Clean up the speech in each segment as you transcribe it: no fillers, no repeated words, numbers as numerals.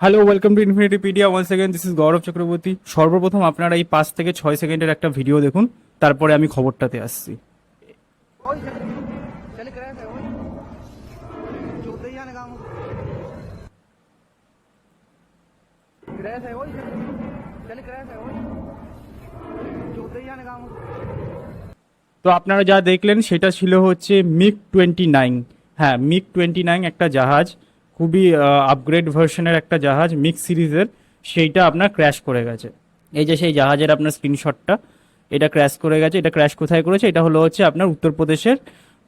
Hello, welcome to Infinitypedia. Once again this is গৌরব চক্রবর্তী। সর্বপ্রথম আপনারা এই 5 থেকে 6 সেকেন্ডের একটা ভিডিও দেখুন, তারপরে আমি খবরটাতে আসছি। তো আপনারা যা দেখলেন সেটা ছিল হচ্ছে মিগ-29। হ্যাঁ, মিগ-29 একটা জাহাজ, খুবই আপগ্রেড ভার্সনের একটা জাহাজ মিগ সিরিজের। সেইটা আপনার ক্র্যাশ করে গেছে। এই যে সেই জাহাজের আপনার স্ক্রিনশটটা, এটা ক্র্যাশ করে গেছে। এটা ক্র্যাশ কোথায় করেছে? এটা হলো হচ্ছে আপনার উত্তরপ্রদেশের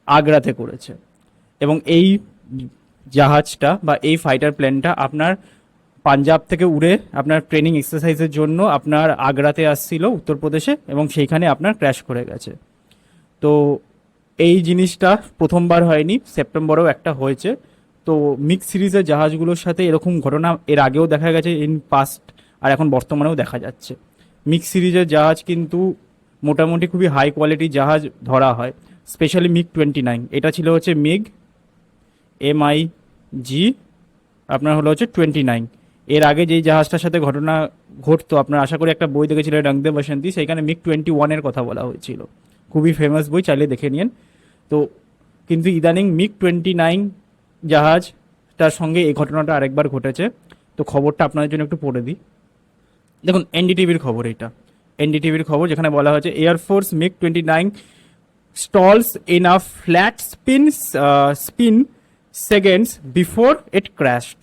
আগ্রাতে করেছে। এবং এই জাহাজটা বা এই ফাইটার প্লেনটা আপনার পাঞ্জাব থেকে উড়ে আপনার ট্রেনিং এক্সারসাইজের জন্য আপনার আগ্রাতে আসছিল উত্তরপ্রদেশে, এবং সেইখানে আপনার ক্র্যাশ করে গেছে। তো এই জিনিসটা প্রথমবার হয়নি, সেপ্টেম্বরেও একটা হয়েছে। তো মিক্স সিরিজের জাহাজগুলোর সাথে এরকম ঘটনা এর আগেও দেখা গেছে ইন পাস্ট, আর এখন বর্তমানেও দেখা যাচ্ছে। মিক্স সিরিজের জাহাজ কিন্তু মোটামুটি খুবই হাই কোয়ালিটির জাহাজ ধরা হয়, স্পেশালি মিগ-29। এটা ছিল হচ্ছে MiG আপনার হলো হচ্ছে 29। এর আগে যেই জাহাজটার সাথে ঘটনা ঘটতো, আপনার আশা করি একটা বই দেখেছিলেন রং দে বসন্তী, সেইখানে মিগ-21-এর কথা বলা হয়েছিল। খুবই ফেমাস বই, চাইলে দেখে নিন। তো কিন্তু ইদানিং মিগ-29 জাহাজটার সঙ্গে এই ঘটনাটা আরেকবার ঘটেছে। তো খবরটা আপনাদের জন্য একটু পড়ে দিই। দেখুন, এনডিটিভির খবর এটা। এনডিটিভির খবর, যেখানে বলা হয়েছে air force মিগ-29 stalls in a flat spin seconds before it crashed।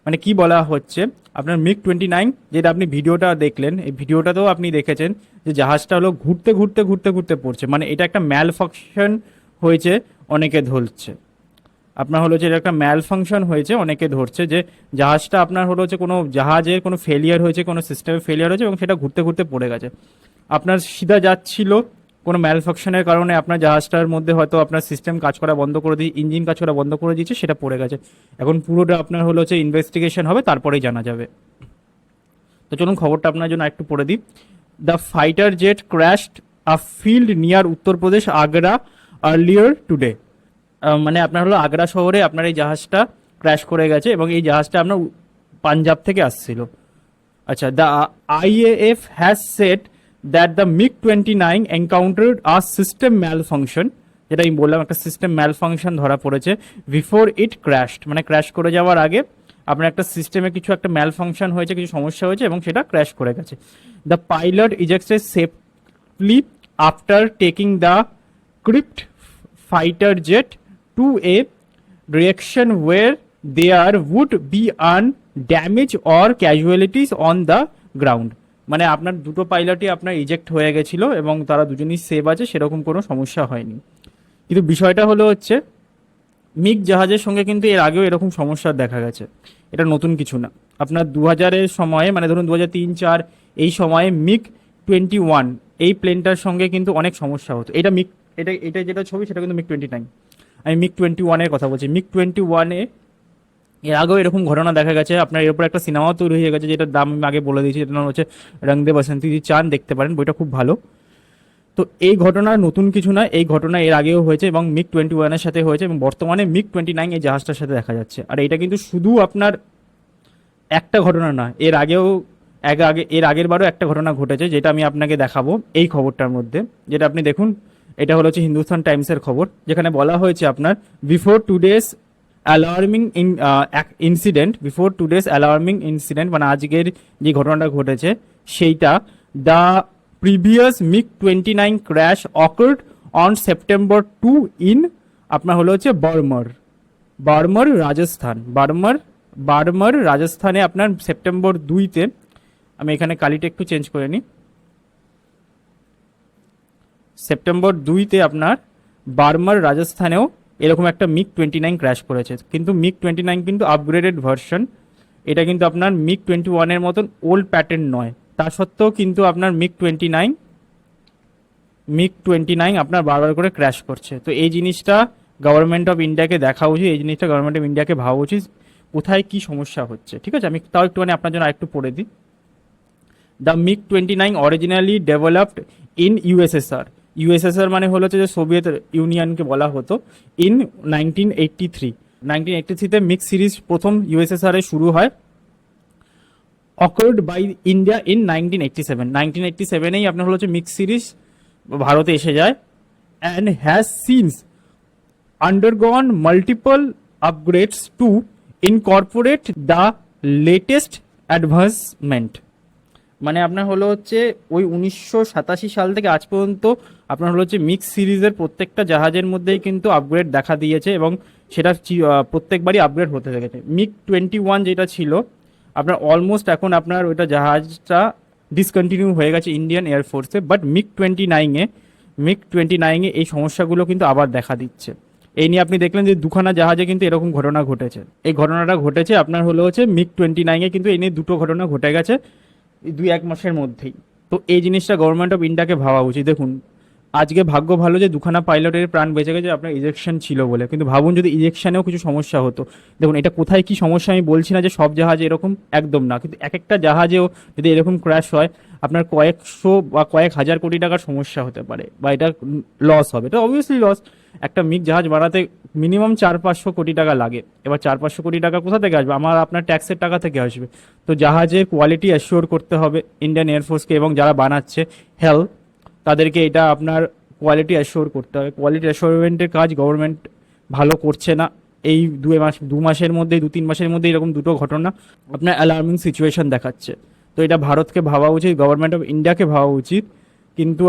মানে কি বলা হচ্ছে, আপনার মিগ-29 যেটা আপনি ভিডিওটা দেখলেন, এই ভিডিওটাতেও আপনি দেখেছেন যে জাহাজটা হলো ঘুরতে ঘুরতে ঘুরতে ঘুরতে পড়ছে। মানে এটা একটা ম্যাল ফাংশন হয়েছে, অনেকে ধরছে। আপনার হলো যে একটা ম্যাল ফাংশন হয়েছে, অনেকে ধরছে যে জাহাজটা আপনার হলো যে কোনো জাহাজের কোনো ফেলিয়ার হয়েছে, কোনো সিস্টেমে ফেলিয়ার হয়েছে, এবং সেটা ঘুরতে ঘুরতে পড়ে গেছে। আপনার সিধা যাচ্ছিল, কোনো ম্যাল ফাংশনের কারণে আপনার জাহাজটার মধ্যে হয়তো আপনার সিস্টেম কাজ করা বন্ধ করে দিয়ে, ইঞ্জিন কাজ করা বন্ধ করে দিয়েছে, সেটা পড়ে গেছে। এখন পুরোটা আপনার হলো হচ্ছে ইনভেস্টিগেশন হবে, তারপরেই জানা যাবে। তো চলুন খবরটা আপনার জন্য একটু পড়ে দিই। The fighter jet crashed a field near Uttar Pradesh Agra earlier today. মানে আপনার হলো আগ্রা শহরে আপনার এই জাহাজটা ক্র্যাশ করে গেছে, এবং এই জাহাজটা আপনার পাঞ্জাব থেকে আসছিল। আচ্ছা, the IAF has said that the MiG encountered a system malfunction, যেটা আমি বললাম একটা সিস্টেম ম্যাল ফাংশন ধরা পড়েছে বিফোর ইট ক্র্যাশড। মানে ক্র্যাশ করে যাওয়ার আগে আপনার একটা সিস্টেমে কিছু একটা ম্যাল ফাংশন হয়েছে, কিছু সমস্যা হয়েছে, এবং সেটা ক্র্যাশ করে গেছে। The pilot ejected safely after taking the crippled fighter jet to a direction where there would be an damage or casualties on the ground। মানে আপনার দুটো পাইলটই আপনার ইজেক্ট হয়ে গেছিল, এবং তারা দুজনই সেভ আছে, সেরকম কোনো সমস্যা হয়নি। কিন্তু বিষয়টা হলো হচ্ছে মিগ জাহাজের সঙ্গে কিন্তু এর আগেও এরকম সমস্যা দেখা গেছে, এটা নতুন কিছু না। আপনার 2000-এর সময়ে, মানে ধরুন 2003-4 এই সময়ে মিগ-21 এই প্লেনটার সঙ্গে কিন্তু অনেক সমস্যা হতো। এটা এটা যেটা ছবি সেটা কিন্তু মিগ-29, আমি মিগ-21-এর কথা বলছি। মিগ-21-এ এর আগেও এরকম ঘটনা দেখা গেছে। আপনার এর উপর একটা সিনেমাও তৈরি হয়ে গেছে, যেটার দাম আমি আগে বলে দিয়েছি, যেটার নাম হচ্ছে রং দে বসন্তী। যদি চান দেখতে পারেন, বইটা খুব ভালো। তো এই ঘটনা নতুন কিছু না, এই ঘটনা এর আগেও হয়েছে, এবং মিগ-21-এর সাথে হয়েছে, এবং বর্তমানে মিগ-29 এই জাহাজটার সাথে দেখা যাচ্ছে। আর এটা কিন্তু শুধু আপনার একটা ঘটনা না, এর আগের বারও একটা ঘটনা ঘটেছে, যেটা আমি আপনাকে দেখাবো এই খবরটার মধ্যে। যেটা আপনি দেখুন, এটা হলো হচ্ছে হিন্দুস্তান টাইমসের খবর, যেখানে বলা হয়েছে আপনার বিফোর টুডেস অ্যালার্মিং ইনসিডেন্ট, মানে আজকের যে ঘটনাটা ঘটেছে সেইটা, the previous MiG crash occurred on September 2 in আপনার হলো হচ্ছে বার্মার রাজস্থানে আপনার সেপ্টেম্বর 2-তে, আমি এখানে কালিটা একটু চেঞ্জ করে নিই, সেপ্টেম্বর 2-তে আপনার বার্মার রাজস্থানেও এরকম একটা মিগ-29 ক্র্যাশ করেছে। কিন্তু মিগ-29 কিন্তু আপগ্রেডেড ভার্সন, এটা কিন্তু আপনার মিগ-21-এর মতন ওল্ড প্যাটার্ন নয়। তা সত্ত্বেও কিন্তু আপনার মিগ-29 আপনার বারবার করে ক্র্যাশ করছে। তো এই জিনিসটা গভর্নমেন্ট অফ ইন্ডিয়াকে দেখা উচিত, এই জিনিসটা গভর্নমেন্ট অফ ইন্ডিয়াকে ভাবা উচিত, কোথায় কি সমস্যা হচ্ছে। ঠিক আছে, আমি তাও একটুখানি আপনার জন্য আরেকটু পড়ে দিই। The MiG originally developed in USSR মানে হলো যে সোভিয়েত ইউনিয়নকে বলা হতো, ইন 1983। 1983-তে মিগ সিরিজ প্রথম ইউএসএসআর এ শুরু হয়, অকার্ড বাই ইন্ডিয়া ইন 1987। 1987-এই আপনার হলো হচ্ছে মিক্স সিরিজ ভারতে এসে যায় and has since undergone multiple upgrades to incorporate the latest advancement। মানে আপনার হলো হচ্ছে ওই 1987 সাল থেকে আজ পর্যন্ত আপনার হলো হচ্ছে মিক্স সিরিজের প্রত্যেকটা জাহাজের মধ্যেই কিন্তু আপগ্রেড দেখা দিয়েছে এবং সেটা প্রত্যেকবারই আপগ্রেড হতে থেকেছে। MiG-21 যেটা ছিল আপনার অলমোস্ট এখন আপনার ওইটা জাহাজটা ডিসকন্টিনিউ হয়ে গেছে ইন্ডিয়ান এয়ারফোর্সে, বাট মিগ 29-এ এই সমস্যাগুলো কিন্তু আবার দেখা দিচ্ছে। এই নিয়ে আপনি দেখলেন যে দুখানা জাহাজে কিন্তু এরকম ঘটনা ঘটেছে। এই ঘটনাটা ঘটেছে আপনার হলো হচ্ছে MiG-29-এ, কিন্তু এই নিয়ে দুটো ঘটনা ঘটে গেছে 2-1 মাসের মধ্যেই। তো এই জিনিসটা গভর্নমেন্ট অফ ইন্ডিয়াকে ভাবা উচিত। দেখুন আজকে ভাগ্য ভালো যে দুখানা পাইলটের প্রাণ বেঁচে গেছে আপনার ইজেকশন ছিল বলে, কিন্তু ভাবুন যদি ইজেকশনেও কিছু সমস্যা হতো। দেখুন এটা কোথায় কি সমস্যা আমি বলছি না যে সব জাহাজে এরকম, একদম না, কিন্তু এক একটা জাহাজেও যদি এরকম ক্র্যাশ হয় আপনার কয়েকশো বা কয়েক হাজার কোটি টাকার সমস্যা হতে পারে, বা এটা লস হবে। এটা অবভিয়াসলি লস। একটা মিগ জাহাজ বানাতে মিনিমাম 400-500 কোটি টাকা লাগে। এবার 400-500 কোটি টাকা কোথা থেকে আসবে? আমার আপনার ট্যাক্সের টাকা থেকে আসবে। তো জাহাজের কোয়ালিটি অ্যাসিওর করতে হবে ইন্ডিয়ান এয়ারফোর্সকে, এবং যারা বানাচ্ছে তাদেরকে এটা আপনার কোয়ালিটি অ্যাসিওর করতে হবে। কোয়ালিটি অ্যাসিওরমেন্টের কাজ গভর্নমেন্ট ভালো করছে না। এই 2 মাসের মধ্যে 2-3 মাসের মধ্যে এরকম দুটো ঘটনা আপনার অ্যালার্মিং সিচুয়েশন দেখাচ্ছে। তো এটা ভারতকে ভাবা উচিত, গভর্নমেন্ট অফ ইন্ডিয়াকে ভাবা উচিত। কিন্তু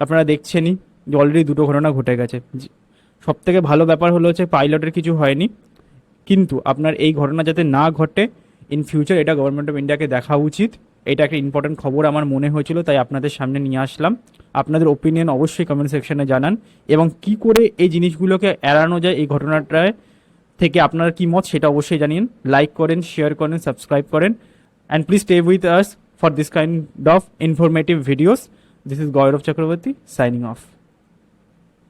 আপনারা দেখছেনই যে অলরেডি দুটো ঘটনা ঘটে গেছে। সব থেকে ভালো ব্যাপার হলো হচ্ছে পাইলটের কিছু হয়নি, কিন্তু আপনার এই ঘটনা যাতে না ঘটে ইন ফিউচার, এটা গভর্নমেন্ট অফ ইন্ডিয়াকে দেখা উচিত। এটা একটা ইম্পর্টেন্ট খবর আমার মনে হয়েছিল, তাই আপনাদের সামনে নিয়ে আসলাম। আপনাদের ওপিনিয়ন অবশ্যই কমেন্ট সেকশনে জানান, এবং কি করে এই জিনিসগুলোকে এড়ানো যায় এই ঘটনাটায় থেকে আপনার কি মত সেটা অবশ্যই জানিন। লাইক করেন, শেয়ার করেন, সাবস্ক্রাইব করেন, and please stay with us for this kind of informative videos. This is Gaurav Chakraborty signing of.